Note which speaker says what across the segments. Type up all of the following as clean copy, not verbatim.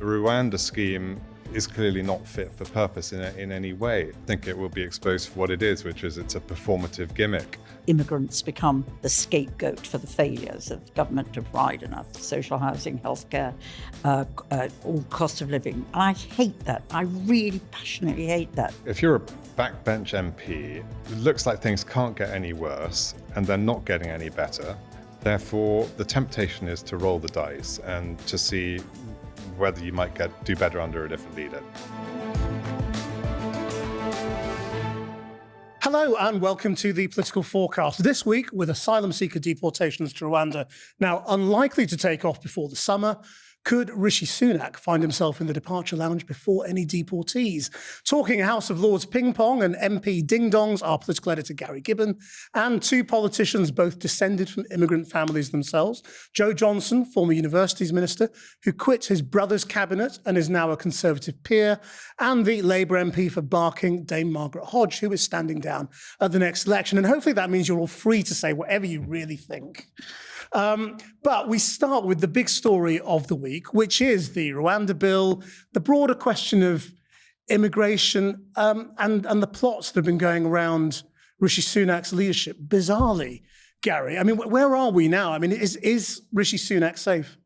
Speaker 1: The Rwanda scheme is clearly not fit for purpose in any way. I think it will be exposed for what it is, which is it's a performative gimmick.
Speaker 2: Immigrants become the scapegoat for the failures of government to provide enough social housing, healthcare, all cost of living. And I hate that. I really passionately hate that.
Speaker 1: If you're a backbench MP, it looks like things can't get any worse and they're not getting any better. Therefore, the temptation is to roll the dice and to see whether you might do better under a different leader.
Speaker 3: Hello and welcome to the Political Fourcast. This week, with asylum seeker deportations to Rwanda now unlikely to take off before the summer, could Rishi Sunak find himself in the departure lounge before any deportees? Talking House of Lords ping pong and MP ding-dongs are political editor Gary Gibbon and two politicians both descended from immigrant families themselves. Joe Johnson, former universities minister, who quit his brother's cabinet and is now a Conservative peer, and the Labour MP for Barking, Dame Margaret Hodge, who is standing down at the next election. And hopefully that means you're all free to say whatever you really think. But we start with the big story of the week, which is the Rwanda bill, the broader question of immigration, and the plots that have been going around Rishi Sunak's leadership. Bizarrely, Gary, I mean, where are we now? I mean, is Rishi Sunak safe?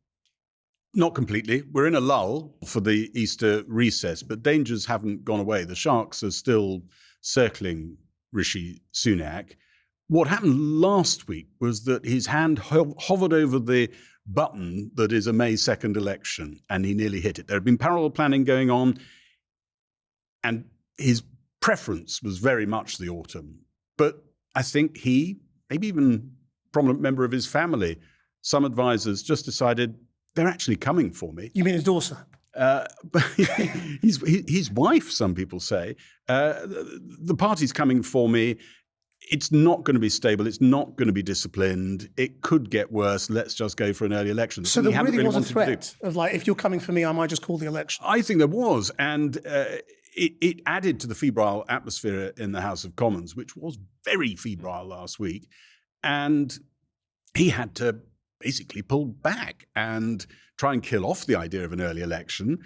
Speaker 4: Not completely. We're in a lull for the Easter recess, but dangers haven't gone away. The sharks are still circling Rishi Sunak. What happened last week was that his hand hovered over the button that is a May 2nd election, and he nearly hit it. There had been parallel planning going on, and his preference was very much the autumn. But I think he, maybe even a prominent member of his family, some advisors just decided they're actually coming for me.
Speaker 3: You mean his daughter?
Speaker 4: But his wife, some people say. The party's coming for me. It's not going to be stable. It's not going to be disciplined. It could get worse. Let's just go for an early election.
Speaker 3: So there really was a threat of like, if you're coming for me, I might just call the election.
Speaker 4: I think there was. And it added to the febrile atmosphere in the House of Commons, which was very febrile last week. And he had to basically pull back and try and kill off the idea of an early election.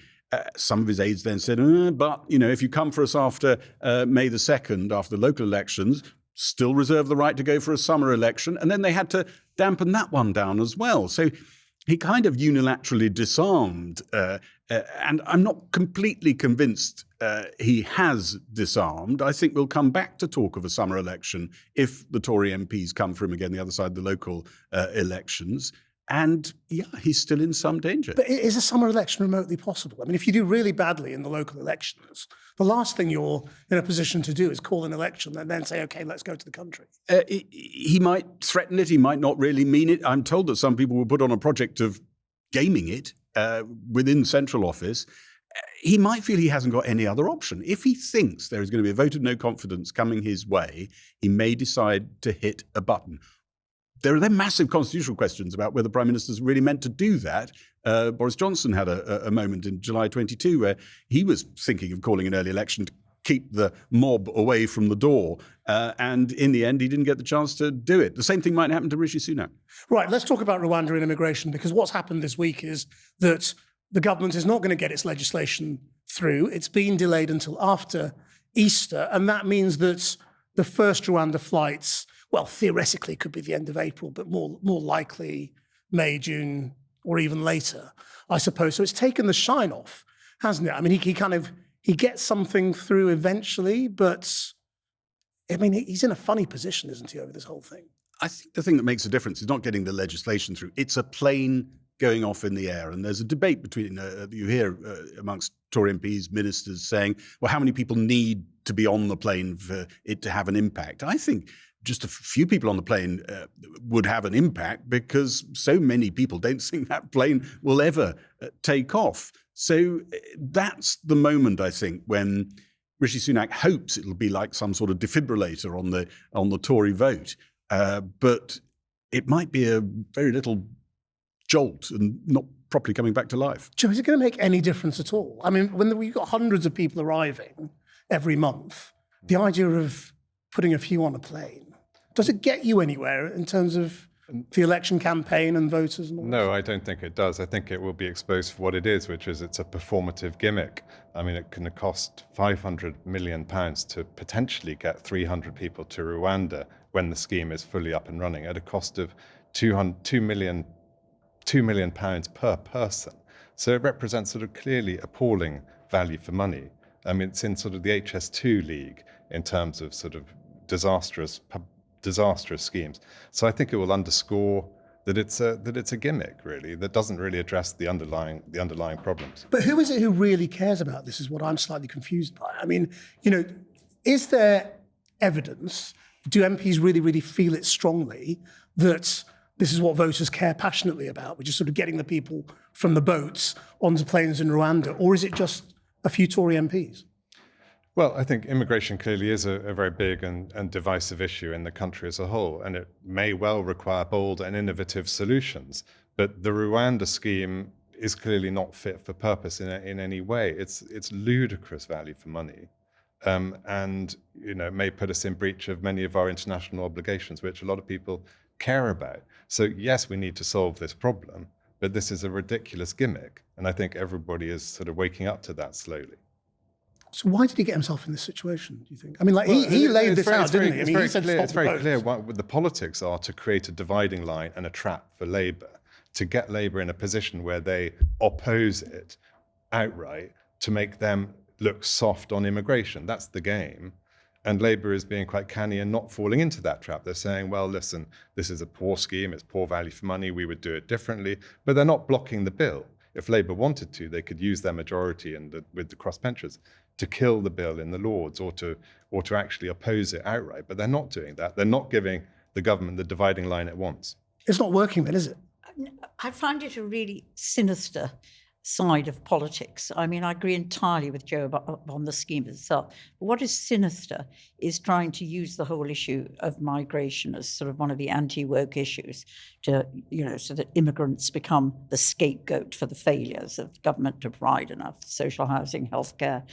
Speaker 4: Some of his aides then said, but, you know, if you come for us after May the 2nd, after the local elections, still reserve the right to go for a summer election. And then they had to dampen that one down as well. So he kind of unilaterally disarmed. And I'm not completely convinced he has disarmed. I think we'll come back to talk of a summer election if the Tory MPs come for him again, the other side of the local elections. And yeah, he's still in some danger.
Speaker 3: But is a summer election remotely possible? I mean, if you do really badly in the local elections, the last thing you're in a position to do is call an election and then say, OK, let's go to the country.
Speaker 4: He might threaten it. He might not really mean it. I'm told that some people were put on a project of gaming it within central office. He might feel he hasn't got any other option. If he thinks there is going to be a vote of no confidence coming his way, he may decide to hit a button. There are then massive constitutional questions about whether Prime Minister's really meant to do that. Boris Johnson had a moment in July 22 where he was thinking of calling an early election to keep the mob away from the door. And in the end, he didn't get the chance to do it. The same thing might happen to Rishi Sunak.
Speaker 3: Right, let's talk about Rwanda and immigration, because what's happened this week is that the government is not going to get its legislation through. It's been delayed until after Easter. And that means that the first Rwanda flights, well, theoretically, it could be the end of April, but more likely May, June, or even later, I suppose. So it's taken the shine off, hasn't it? I mean, he gets something through eventually, but I mean, he's in a funny position, isn't he, over this whole thing?
Speaker 4: I think the thing that makes a difference is not getting the legislation through. It's a plane going off in the air. And there's a debate between, you hear amongst Tory MPs, ministers saying, well, how many people need to be on the plane for it to have an impact? I think just a few people on the plane would have an impact because so many people don't think that plane will ever take off. So that's the moment, I think, when Rishi Sunak hopes it'll be like some sort of defibrillator on the Tory vote. But it might be a very little jolt and not properly coming back to life.
Speaker 3: Joe, is it going to make any difference at all? I mean, when we've got hundreds of people arriving every month, the idea of putting a few on a plane, does it get you anywhere in terms of the election campaign and voters? And all
Speaker 1: No,
Speaker 3: that?
Speaker 1: I don't think it does. I think it will be exposed for what it is, which is it's a performative gimmick. I mean, it can cost £500 million to potentially get 300 people to Rwanda when the scheme is fully up and running at a cost of £2 million per person. So it represents sort of clearly appalling value for money. I mean, it's in sort of the HS2 league in terms of sort of disastrous schemes. So I think it will underscore that it's a gimmick, really, that doesn't really address the underlying problems.
Speaker 3: But who is it who really cares about this is what I'm slightly confused by. I mean, is there evidence, do MPs really, really feel it strongly that this is what voters care passionately about, which is sort of getting the people from the boats onto planes in Rwanda? Or is it just a few Tory MPs?
Speaker 1: Well, I think immigration clearly is a very big and divisive issue in the country as a whole, and it may well require bold and innovative solutions. But the Rwanda scheme is clearly not fit for purpose in any way. It's ludicrous value for money, and may put us in breach of many of our international obligations, which a lot of people care about. So yes, we need to solve this problem, but this is a ridiculous gimmick, and I think everybody is sort of waking up to that slowly.
Speaker 3: So why did he get himself in this situation, do you think? I mean, he laid this out, didn't he? I mean, he said
Speaker 1: it's very clear
Speaker 3: what
Speaker 1: what the politics are to create a dividing line and a trap for Labour, to get Labour in a position where they oppose it outright, to make them look soft on immigration. That's the game. And Labour is being quite canny and not falling into that trap. They're saying, well, listen, this is a poor scheme, it's poor value for money, we would do it differently. But they're not blocking the bill. If Labour wanted to, they could use their majority with the crossbenchers to kill the bill in the Lords or to actually oppose it outright. But they're not doing that. They're not giving the government the dividing line it wants.
Speaker 3: It's not working then, is it?
Speaker 2: I find it a really sinister side of politics. I mean, I agree entirely with Joe on the scheme itself. But what is sinister is trying to use the whole issue of migration as sort of one of the anti-woke issues to, so that immigrants become the scapegoat for the failures of government to provide enough social housing, healthcare,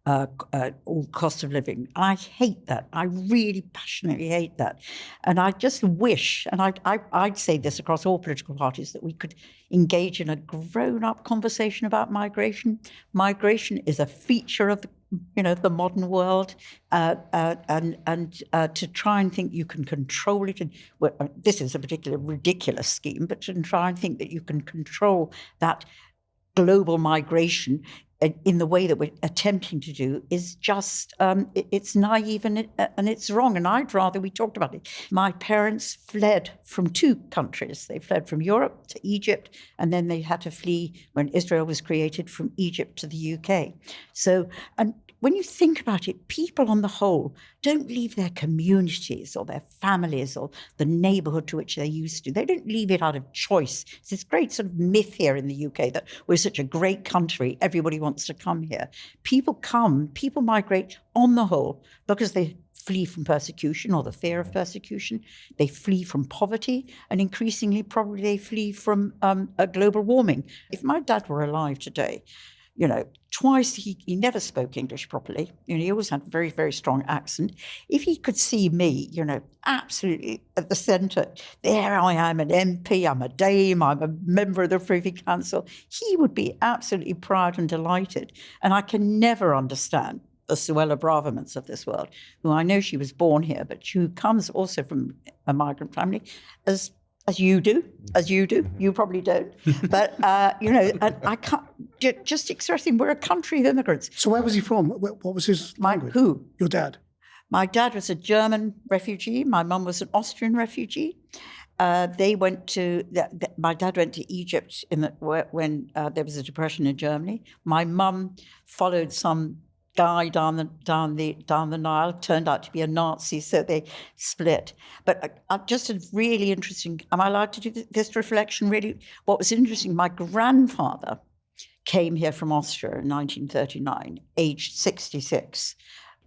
Speaker 2: all cost of living. And I hate that. I really passionately hate that. And I just wish, and I'd say this across all political parties, that we could engage in a grown-up conversation about migration. Migration is a feature of the modern world, and to try and think you can control it. And this is a particularly ridiculous scheme, but to try and think that you can control that global migration in the way that we're attempting to do is just, it's naive and it's wrong. And I'd rather we talked about it. My parents fled from two countries. They fled from Europe to Egypt, and then they had to flee when Israel was created from Egypt to the UK. So, and when you think about it, people on the whole don't leave their communities or their families or the neighbourhood to which they're used to. They don't leave it out of choice. It's this great sort of myth here in the UK that we're such a great country, everybody wants to come here. People migrate on the whole because they flee from persecution or the fear of persecution. They flee from poverty, and increasingly probably they flee from global warming. If my dad were alive today, twice he never spoke English properly. He always had a very, very strong accent. If he could see me, absolutely at the centre, there I am, an MP, I'm a dame, I'm a member of the Privy Council, he would be absolutely proud and delighted. And I can never understand the Suella Bravermans of this world, who I know she was born here, but who comes also from a migrant family, as you do, you probably don't. But, I can't, just expressing, we're a country of immigrants.
Speaker 3: So where was he from? What was his language?
Speaker 2: Who?
Speaker 3: Your dad?
Speaker 2: My dad was a German refugee. My mum was an Austrian refugee. My dad went to Egypt when there was a depression in Germany. My mum followed some guy down the Nile, turned out to be a Nazi, so they split. But just a really interesting, am I allowed to do this reflection really? What was interesting, my grandfather came here from Austria in 1939, aged 66.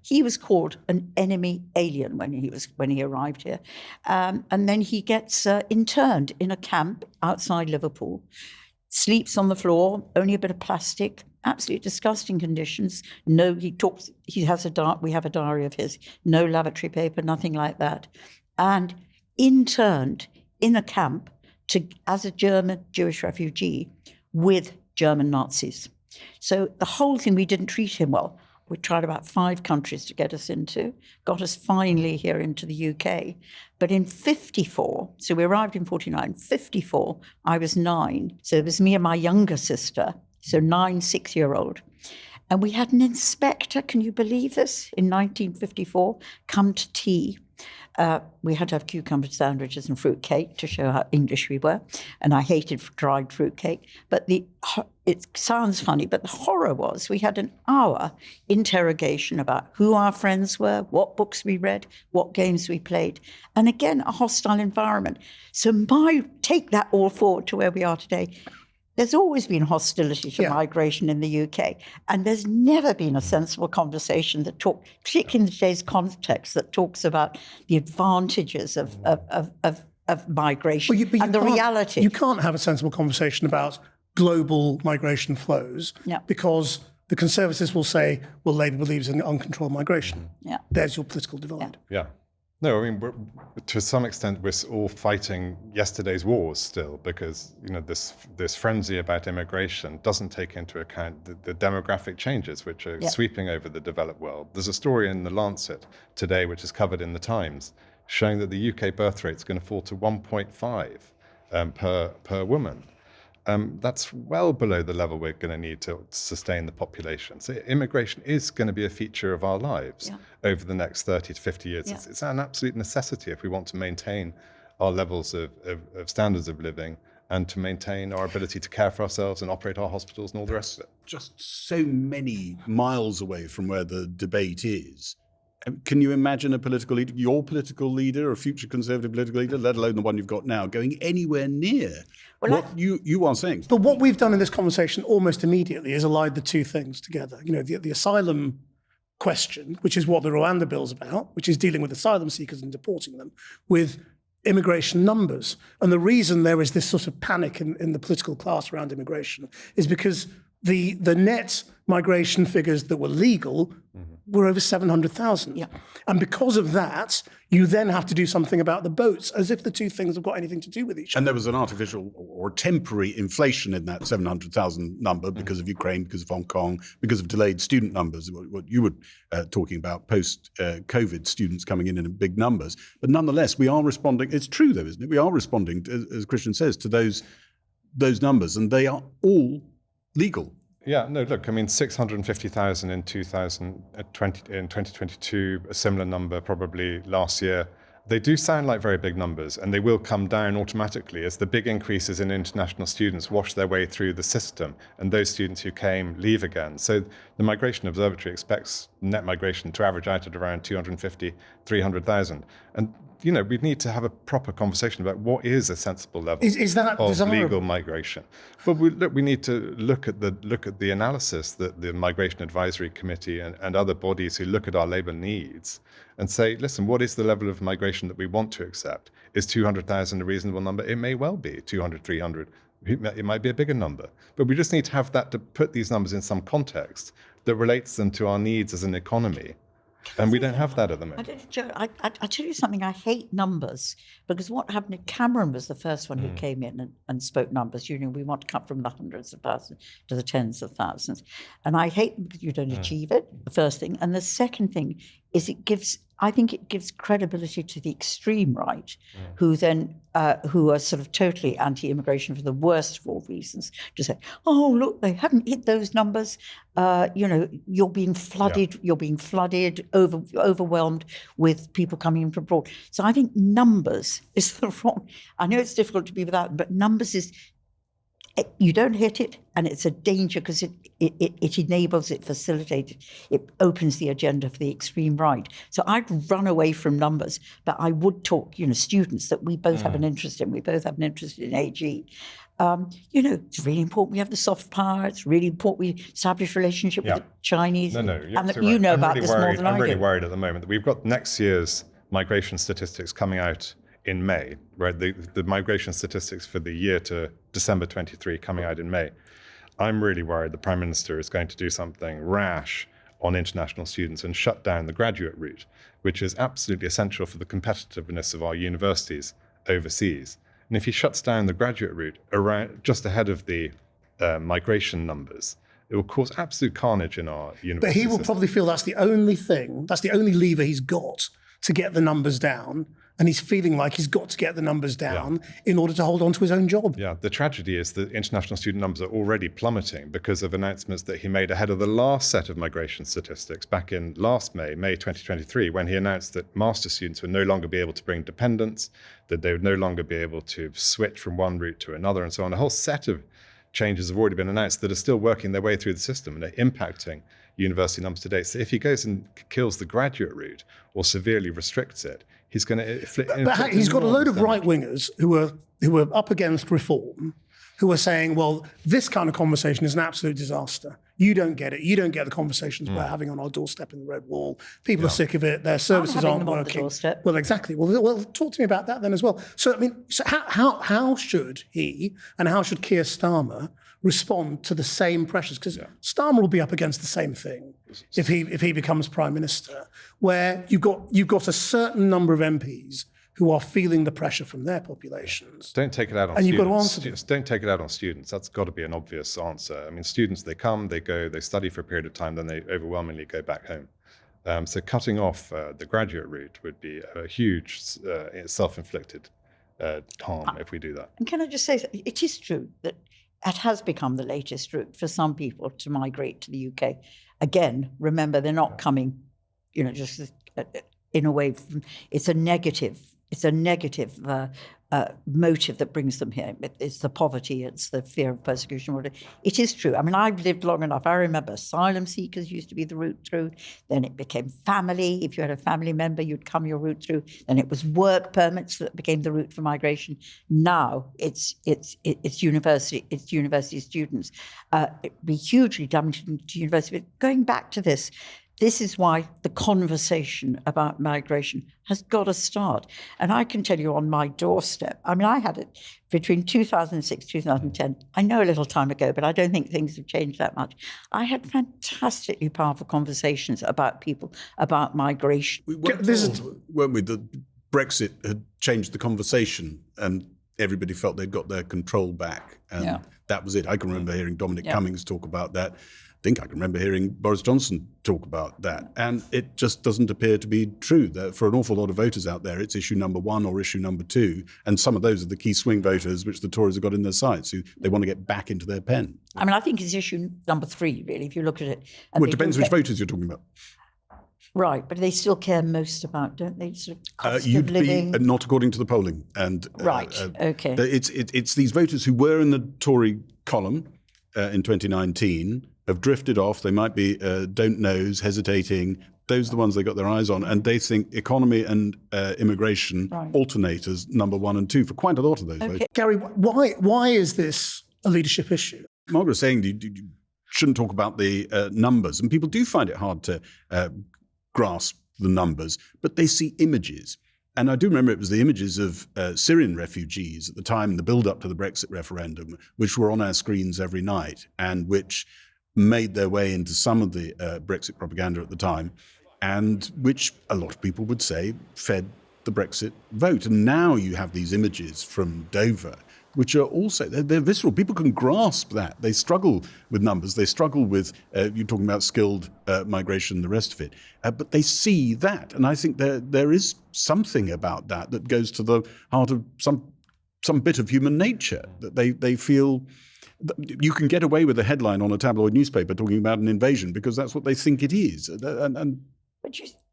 Speaker 2: He was called an enemy alien when he arrived here. And then he gets interned in a camp outside Liverpool, sleeps on the floor, only a bit of plastic, absolutely disgusting conditions. No, we have a diary of his, no lavatory paper, nothing like that. And interned in a camp as a German Jewish refugee with German Nazis. So the whole thing, we didn't treat him well. We tried about 5 countries to get us into, got us finally here into the UK. But in 54, so we arrived in 49, 54, I was 9. So it was me and my younger sister, so 9, 6-year-old. And we had an inspector, can you believe this, in 1954, come to tea. We had to have cucumber sandwiches and fruit cake to show how English we were. And I hated dried fruit cake. But it sounds funny, but the horror was we had an hour interrogation about who our friends were, what books we read, what games we played. And again, a hostile environment. So take that all forward to where we are today. There's always been hostility to migration in the UK, and there's never been a sensible conversation that particularly in today's context, that talks about the advantages of migration and the reality.
Speaker 3: You can't have a sensible conversation about global migration flows because the Conservatives will say, well, Labour believes in uncontrolled migration.
Speaker 2: Yeah.
Speaker 3: There's your political divide.
Speaker 1: Yeah. No, I mean, to some extent, we're all fighting yesterday's wars still, because this frenzy about immigration doesn't take into account the demographic changes which are sweeping over the developed world. There's a story in the Lancet today, which is covered in the Times, showing that the UK birth rate is going to fall to 1.5 per woman. That's well below the level we're going to need to sustain the population. So immigration is going to be a feature of our lives over the next 30 to 50 years. It's an absolute necessity if we want to maintain our levels of standards of living and to maintain our ability to care for ourselves and operate our hospitals and all the rest of it.
Speaker 4: Just so many miles away from where the debate is. Can you imagine a political leader, your political leader, a future Conservative political leader, let alone the one you've got now, going anywhere near what you are saying?
Speaker 3: But what we've done in this conversation almost immediately is allied the two things together. The asylum question, which is what the Rwanda bill's about, which is dealing with asylum seekers and deporting them, with immigration numbers. And the reason there is this sort of panic in the political class around immigration is because the net migration figures that were legal were over 700,000.
Speaker 2: Yeah.
Speaker 3: And because of that, you then have to do something about the boats, as if the two things have got anything to do with each other.
Speaker 4: And there was an artificial or temporary inflation in that 700,000 number because of Ukraine, because of Hong Kong, because of delayed student numbers, what you were talking about, post-COVID students coming in big numbers. But nonetheless, we are responding. It's true, though, isn't it? We are responding, as Krishnan says, to those numbers, and they are all legal.
Speaker 1: Yeah, no, look, I mean, 650,000 in 2022, a similar number probably last year. They do sound like very big numbers, and they will come down automatically as the big increases in international students wash their way through the system, and those students who came leave again. So the Migration Observatory expects net migration to average out at around 250, 300,000. And we need to have a proper conversation about what is a sensible level
Speaker 3: is that
Speaker 1: of
Speaker 3: desirable?
Speaker 1: Legal migration. But we need to look at the analysis that the Migration Advisory Committee and other bodies who look at our labour needs and say, listen, what is the level of migration that we want to accept? Is 200,000 a reasonable number? It may well be 200, 300. It might be a bigger number. But we just need to have that to put these numbers in some context that relates them to our needs as an economy. And we don't have that at the moment.
Speaker 2: I tell you something, I hate numbers, because what happened, Cameron was the first one who came in and spoke numbers. We want to come from the hundreds of thousands to the tens of thousands. And I hate them because you don't achieve it, the first thing. And the second thing is I think it gives credibility to the extreme right, who are sort of totally anti-immigration for the worst of all reasons, to say, oh, look, they haven't hit those numbers. You're being flooded, overwhelmed with people coming in from abroad. So I think numbers is the wrong, I know it's difficult to be without them, but numbers is, you don't hit it, and it's a danger because it enables, it facilitates, it opens the agenda for the extreme right. So I'd run away from numbers, but I would talk, students that we both have an interest in. We both have an interest in AG. It's really important we have the soft power. It's really important we establish relationship with the Chinese.
Speaker 1: No,
Speaker 2: and you know about this more than I do.
Speaker 1: I'm really worried at the moment that we've got next year's migration statistics coming out in May, right? The migration statistics for the year to December 23 coming out in May. I'm really worried the Prime Minister is going to do something rash on international students and shut down the graduate route, which is absolutely essential for the competitiveness of our universities overseas. And if he shuts down the graduate route around just ahead of the migration numbers, it will cause absolute carnage in our university
Speaker 3: But he will
Speaker 1: system.
Speaker 3: probably feel that's the only thing, that's the only lever he's got to get the numbers down. And he's feeling like he's got to get the numbers down in order to hold on to his own job.
Speaker 1: Yeah, the tragedy is that international student numbers are already plummeting because of announcements that he made ahead of the last set of migration statistics back in last May 2023, when he announced that master students would no longer be able to bring dependents, that they would no longer be able to switch from one route to another and so on. A whole set of changes have already been announced that are still working their way through the system and are impacting university numbers today. So if he goes and kills the graduate route or severely restricts it, he's going to
Speaker 3: But he's got a load of right-wingers who are up against reform, who are saying, well, this kind of conversation is an absolute disaster. You don't get it. You don't get the conversations we're having on our doorstep in the Red Wall. People are sick of it. Their services aren't working. Well, exactly. Well, talk to me about that then as well. So, I mean, how should he and how should Keir Starmer respond to the same pressures? Because Starmer will be up against the same thing if he becomes Prime Minister, where you've got a certain number of MPs who are feeling the pressure from their populations.
Speaker 1: Don't take it out on
Speaker 3: and
Speaker 1: students.
Speaker 3: You've got to answer them.
Speaker 1: Don't take it out on students. That's got to be an obvious answer. I mean, students, they come, they go, they study for a period of time, then they overwhelmingly go back home. So cutting off the graduate route would be a huge self-inflicted harm if we do that.
Speaker 2: And can I just say, it is true that it has become the latest route for some people to migrate to the UK. Again, remember, they're not coming, just in a way, it's a negative motive that brings them here. It's the poverty, it's the fear of persecution. It is true. I mean, I've lived long enough. I remember asylum seekers used to be the route through. Then it became family. If you had a family member, you'd come your route through. Then it was work permits that became the route for migration. Now it's university. It's university students. It'd be hugely damaging to university. But going back to this is why the conversation about migration has got to start. And I can tell you on my doorstep, I mean, I had it between 2006, 2010. I know a little time ago, but I don't think things have changed that much. I had fantastically powerful conversations about migration.
Speaker 4: We weren't told, weren't we, that Brexit had changed the conversation and everybody felt they'd got their control back. And that was it. I can remember hearing Dominic Cummings talk about that. I think I can remember hearing Boris Johnson talk about that. And it just doesn't appear to be true. That for an awful lot of voters out there, it's issue number 1 or issue number 2. And some of those are the key swing voters, which the Tories have got in their sights, who they want to get back into their pen.
Speaker 2: I mean, I think it's issue number 3, really, if you look at it.
Speaker 4: Well, it depends which voters you're talking about.
Speaker 2: Right, but they still care most about, don't they, sort of cost of living?
Speaker 4: Not according to the polling. And
Speaker 2: right, okay.
Speaker 4: It's these voters who were in the Tory column in 2019, have drifted off. They might be don't knows, hesitating. Those are the ones they got their eyes on, and they think economy and immigration alternate as number 1 and 2 for quite a lot of those voters.
Speaker 3: Gary, why is this a leadership issue?
Speaker 4: Margaret was saying you shouldn't talk about the numbers, and people do find it hard to grasp the numbers, but they see images. And I do remember it was the images of Syrian refugees at the time, the build-up to the Brexit referendum, which were on our screens every night, and which made their way into some of the Brexit propaganda at the time, and which a lot of people would say fed the Brexit vote. And now you have these images from Dover, which are also, they're visceral. People can grasp that. They struggle with numbers. They struggle with, you're talking about skilled migration and the rest of it. But they see that. And I think there is something about that goes to the heart of some bit of human nature, that they feel. You can get away with a headline on a tabloid newspaper talking about an invasion because that's what they think it is.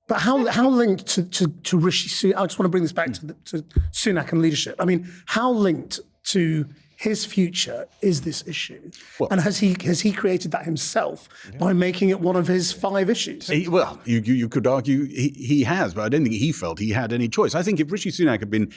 Speaker 3: But how linked to Rishi Sunak? I just want to bring this back to Sunak and leadership. I mean, how linked to his future is this issue? Well, and has he created that himself by making it one of his 5 issues?
Speaker 4: You could argue he has, but I don't think he felt he had any choice. I think if Rishi Sunak had been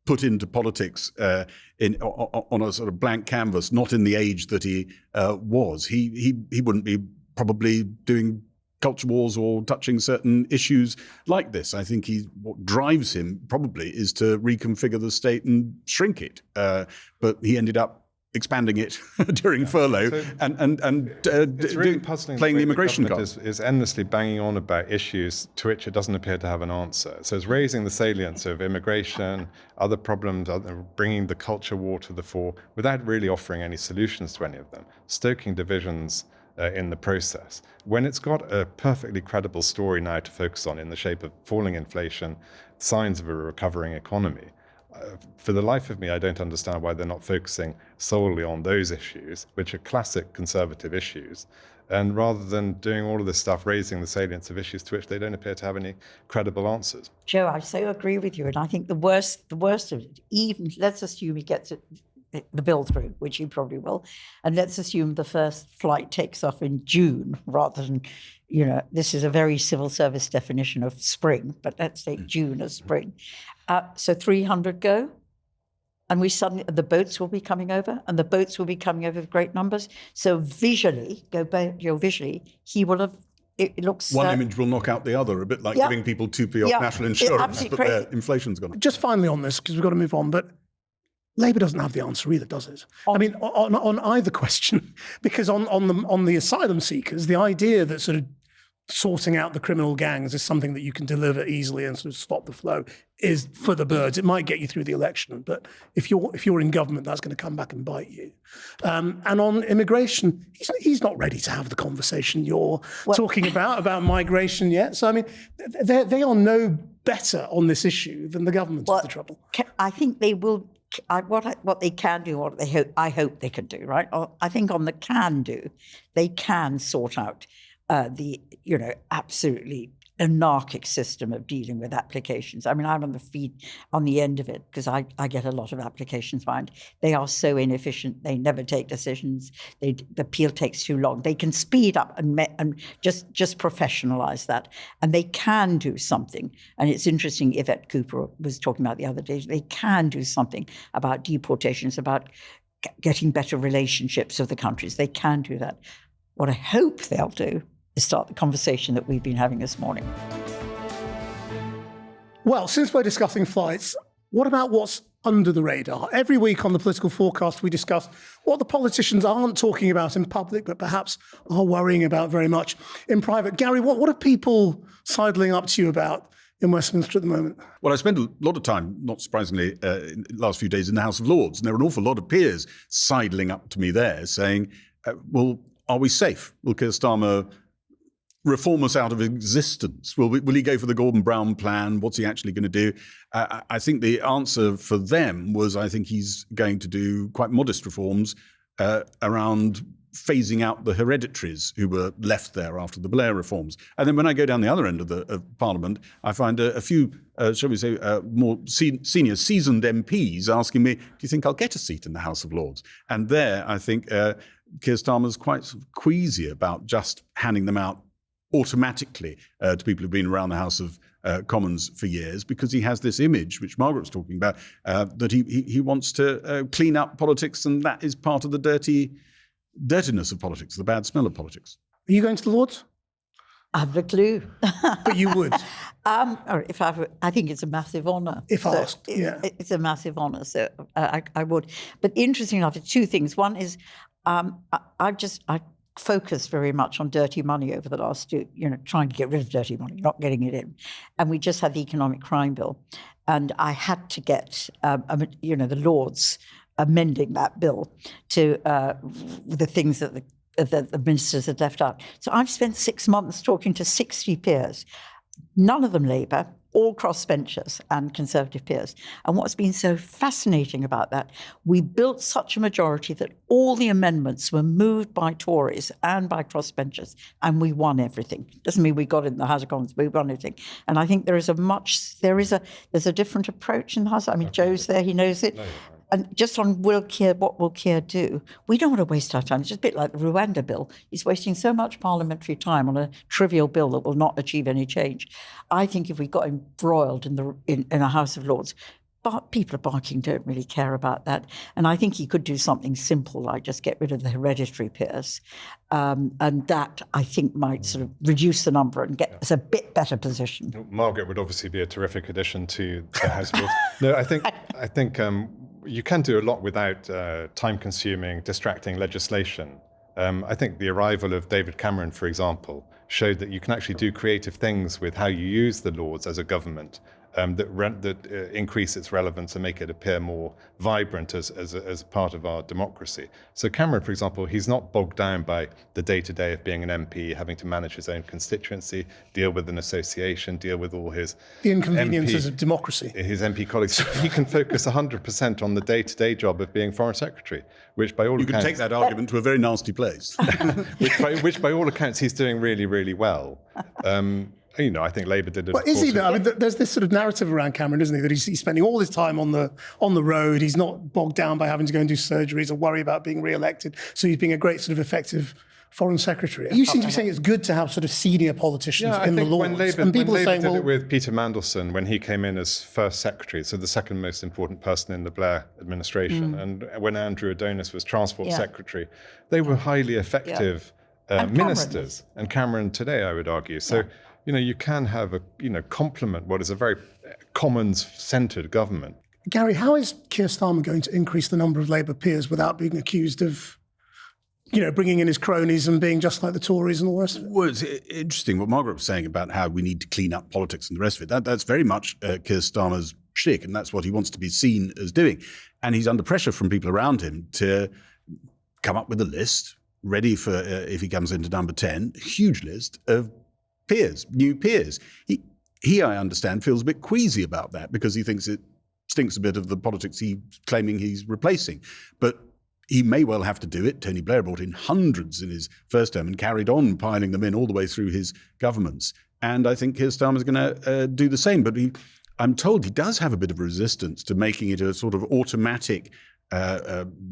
Speaker 4: put into politics on a sort of blank canvas, not in the age that he was, he wouldn't be probably doing culture wars or touching certain issues like this. I think what drives him probably is to reconfigure the state and shrink it. But he ended up expanding it during furlough and
Speaker 1: it's really puzzling.
Speaker 4: Playing the immigration card.
Speaker 1: Is endlessly banging on about issues to which it doesn't appear to have an answer. So it's raising the salience of immigration, other problems, bringing the culture war to the fore, without really offering any solutions to any of them, stoking divisions in the process. When it's got a perfectly credible story now to focus on in the shape of falling inflation, signs of a recovering economy, for the life of me, I don't understand why they're not focusing solely on those issues, which are classic conservative issues, and rather than doing all of this stuff, raising the salience of issues to which they don't appear to have any credible answers.
Speaker 2: Joe, I so agree with you, and I think the worst of it, even let's assume he gets the bill through, which he probably will, and let's assume the first flight takes off in June rather than, this is a very civil service definition of spring, but let's take June as spring. So 300 go, and the boats will be coming over, and the boats will be coming over with great numbers. So visually, he will have. It looks
Speaker 4: one image will knock out the other, a bit like giving people 2p off national insurance, but their inflation's gone up.
Speaker 3: Just finally on this, because we've got to move on, but Labour doesn't have the answer either, does it? On either question, because on the asylum seekers, the idea that sort of sorting out the criminal gangs is something that you can deliver easily and sort of stop the flow is for the birds. It might get you through the election, but if you're in government, that's going to come back and bite you. And on immigration, he's not ready to have the conversation you're talking about migration yet. So, I mean, they are no better on this issue than the government is the trouble.
Speaker 2: I think they will. What they can do, I hope they can do, right? I think on the can do, they can sort out the absolutely anarchic system of dealing with applications. I mean, I'm on the end of it because I get a lot of applications behind. They are so inefficient. They never take decisions. The appeal takes too long. They can speed up and just professionalize that. And they can do something. And it's interesting, Yvette Cooper was talking about the other day, they can do something about deportations, about getting better relationships with the countries. They can do that. What I hope they'll do is start the conversation that we've been having this morning.
Speaker 3: Well, since we're discussing flights, what about what's under the radar? Every week on the Political Forecast, we discuss what the politicians aren't talking about in public, but perhaps are worrying about very much in private. Gary, what are people sidling up to you about in Westminster at the moment?
Speaker 4: Well, I spent a lot of time, not surprisingly, in the last few days in the House of Lords, and there are an awful lot of peers sidling up to me there saying, well, are we safe? Will Keir Starmer reform us out of existence? Will he go for the Gordon Brown plan? What's he actually going to do? I think the answer for them was, I think he's going to do quite modest reforms around phasing out the hereditaries who were left there after the Blair reforms. And then when I go down the other end of Parliament, I find a few, shall we say, more senior, seasoned MPs asking me, do you think I'll get a seat in the House of Lords? And there, I think Keir Starmer's quite sort of queasy about just handing them out automatically to people who've been around the House of Commons for years, because he has this image, which Margaret's talking about, that he wants to clean up politics, and that is part of the dirtiness of politics, the bad smell of politics.
Speaker 3: Are you going to the Lords?
Speaker 2: I have a clue.
Speaker 3: But you would?
Speaker 2: I think it's a massive honour.
Speaker 3: If asked, yeah.
Speaker 2: It's a massive honour, so I would. But interesting enough, two things. One is I focused very much on dirty money over the last trying to get rid of dirty money, not getting it in. And we just had the economic crime bill. And I had to get, the Lords amending that bill to the things that the ministers had left out. So I've spent 6 months talking to 60 peers, none of them Labour, all crossbenchers and Conservative peers. And what's been so fascinating about that, we built such a majority that all the amendments were moved by Tories and by crossbenchers, and we won everything. Doesn't mean we got it in the House of Commons, we won everything. And I think there's a different approach in the House. I mean, Joe's there, he knows it. And just on what will Keir do? We don't want to waste our time. It's just a bit like the Rwanda bill. He's wasting so much parliamentary time on a trivial bill that will not achieve any change. I think if we got embroiled in a House of Lords, but people are barking, don't really care about that. And I think he could do something simple, like just get rid of the hereditary peers. And that, I think, might sort of reduce the number and get us a bit better position.
Speaker 1: Margaret would obviously be a terrific addition to the House of Lords. No, I think you can do a lot without time-consuming, distracting legislation. I think the arrival of David Cameron, for example, showed that you can actually do creative things with how you use the laws as a government that increase its relevance and make it appear more vibrant as a part of our democracy. So Cameron, for example, he's not bogged down by the day-to-day of being an MP, having to manage his own constituency, deal with an association, deal with all his
Speaker 3: the inconveniences of democracy.
Speaker 1: His MP colleagues. He can focus 100% on the day-to-day job of being Foreign Secretary, which by all
Speaker 4: You
Speaker 1: accounts...
Speaker 4: can take that argument to a very nasty place.
Speaker 1: which by all accounts he's doing really, really well. I think Labour did it.
Speaker 3: But is he though? I mean, there's this sort of narrative around Cameron, isn't he? That he's spending all his time on the road. He's not bogged down by having to go and do surgeries or worry about being re-elected. So he's being a great sort of effective Foreign Secretary. You seem to be saying it's good to have sort of senior politicians in the Lords.
Speaker 1: When Labour did it with Peter Mandelson when he came in as first secretary, so the second most important person in the Blair administration, and when Andrew Adonis was transport secretary, they were highly effective ministers. And Cameron today, I would argue. So. You can have complement what is a very commons-centred government.
Speaker 3: Gary, how is Keir Starmer going to increase the number of Labour peers without being accused of, bringing in his cronies and being just like the Tories and all the rest of it?
Speaker 4: Well, it's interesting what Margaret was saying about how we need to clean up politics and the rest of it. That's very much Keir Starmer's shtick, and that's what he wants to be seen as doing. And he's under pressure from people around him to come up with a list ready for, if he comes into number 10, a huge list of peers, new peers. He, I understand, feels a bit queasy about that because he thinks it stinks a bit of the politics he's claiming he's replacing. But he may well have to do it. Tony Blair brought in hundreds in his first term and carried on piling them in all the way through his governments. And I think Keir Starmer is going to do the same. But I'm told he does have a bit of resistance to making it a sort of automatic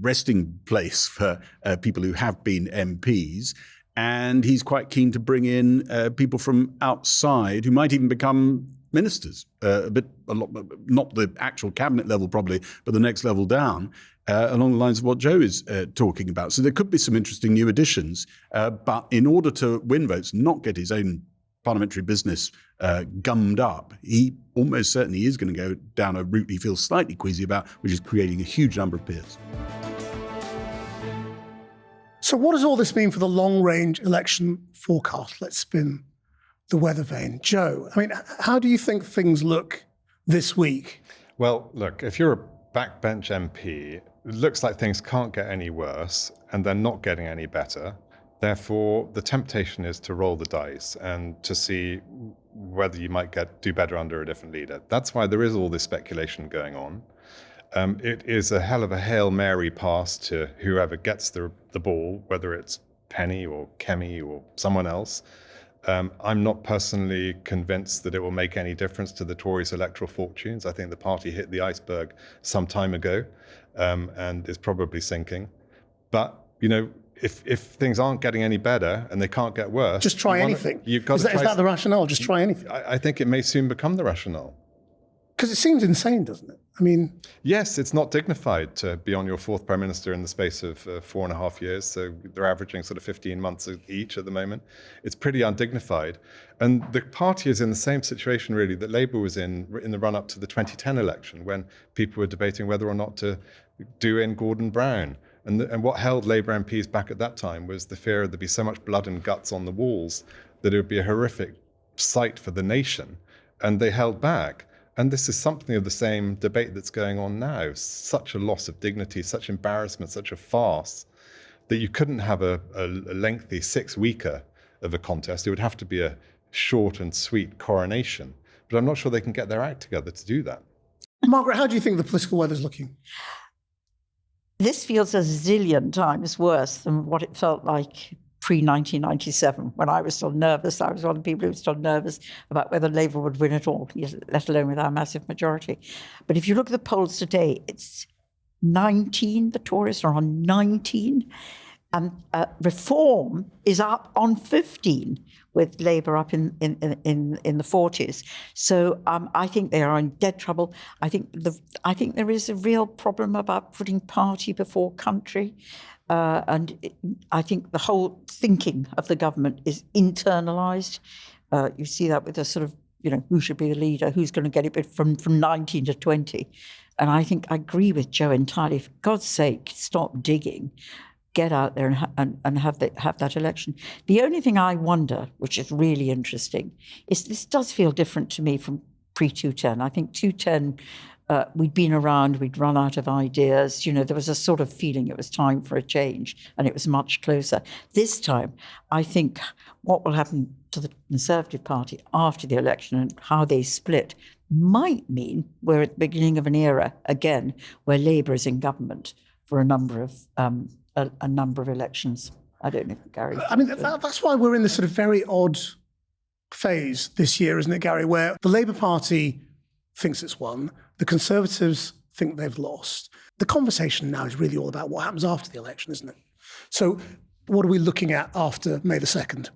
Speaker 4: resting place for people who have been MPs. And he's quite keen to bring in people from outside who might even become ministers, not the actual cabinet level probably, but the next level down, along the lines of what Joe is talking about. So there could be some interesting new additions, but in order to win votes, not get his own parliamentary business gummed up, he almost certainly is going to go down a route he feels slightly queasy about, which is creating a huge number of peers.
Speaker 3: So what does all this mean for the long-range election forecast? Let's spin the weather vane. Joe, I mean, how do you think things look this week?
Speaker 1: Well, look, if you're a backbench MP, it looks like things can't get any worse, and they're not getting any better. Therefore, the temptation is to roll the dice and to see whether you might do better under a different leader. That's why there is all this speculation going on. It is a hell of a Hail Mary pass to whoever gets the ball, whether it's Penny or Kemi or someone else. I'm not personally convinced that it will make any difference to the Tories' electoral fortunes. I think the party hit the iceberg some time ago and is probably sinking. But, if things aren't getting any better and they can't get worse...
Speaker 3: Just try anything. Is that the rationale? Just try anything?
Speaker 1: I think it may soon become the rationale.
Speaker 3: Because it seems insane, doesn't it? I mean...
Speaker 1: Yes, it's not dignified to be on your fourth Prime Minister in the space of 4.5 years. So they're averaging sort of 15 months each at the moment. It's pretty undignified. And the party is in the same situation, really, that Labour was in the run-up to the 2010 election, when people were debating whether or not to do in Gordon Brown. And what held Labour MPs back at that time was the fear there'd be so much blood and guts on the walls that it would be a horrific sight for the nation. And they held back. And this is something of the same debate that's going on now. Such a loss of dignity, such embarrassment, such a farce, that you couldn't have a lengthy 6-weeker of a contest. It would have to be a short and sweet coronation. But I'm not sure they can get their act together to do that.
Speaker 3: Margaret, how do you think the political weather's looking?
Speaker 2: This feels a zillion times worse than what it felt like pre-1997, when I was still nervous. I was one of the people who was still nervous about whether Labour would win at all, let alone with our massive majority. But if you look at the polls today, it's 19, the Tories are on 19, and Reform is up on 15, with Labour up in the 40s. So I think they are in dead trouble. I think there is a real problem about putting party before country. I think the whole thinking of the government is internalised. You see that with the sort of, who should be the leader, who's going to get it from 19 to 20. And I think I agree with Joe entirely. For God's sake, stop digging. Get out there and have that election. The only thing I wonder, which is really interesting, is this does feel different to me from pre-210. I think 210, we'd been around, we'd run out of ideas. You know, there was a sort of feeling it was time for a change, and it was much closer. This time, I think what will happen to the Conservative Party after the election and how they split might mean we're at the beginning of an era again where Labour is in government for a number of elections. I don't know if Gary...
Speaker 3: I mean, that's why we're in this sort of very odd phase this year, isn't it, Gary, where the Labour Party thinks it's won, the Conservatives think they've lost. The conversation now is really all about what happens after the election, isn't it? So what are we looking at after May the 2nd?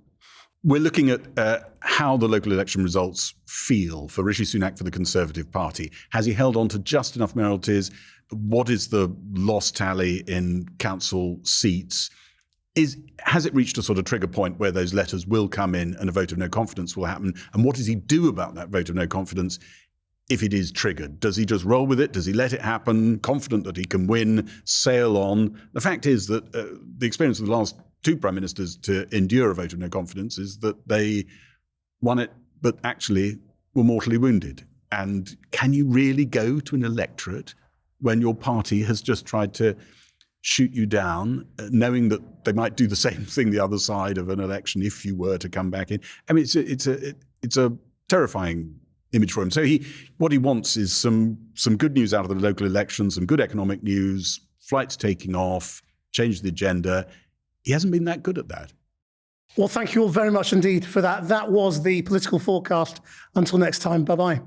Speaker 4: We're looking at how the local election results feel for Rishi Sunak for the Conservative Party. Has he held on to just enough majorities? What is the loss tally in council seats? Has it reached a sort of trigger point where those letters will come in and a vote of no confidence will happen? And what does he do about that vote of no confidence if it is triggered? Does he just roll with it? Does he let it happen, confident that he can win, sail on? The fact is that the experience of the last two prime ministers to endure a vote of no confidence is that they won it, but actually were mortally wounded. And can you really go to an electorate when your party has just tried to shoot you down, knowing that they might do the same thing the other side of an election if you were to come back in? I mean, it's a terrifying image for him. So what he wants is some good news out of the local elections, some good economic news, flights taking off, change the agenda. He hasn't been that good at that.
Speaker 3: Well, thank you all very much indeed for that. That was the Political Forecast. Until next time, bye-bye.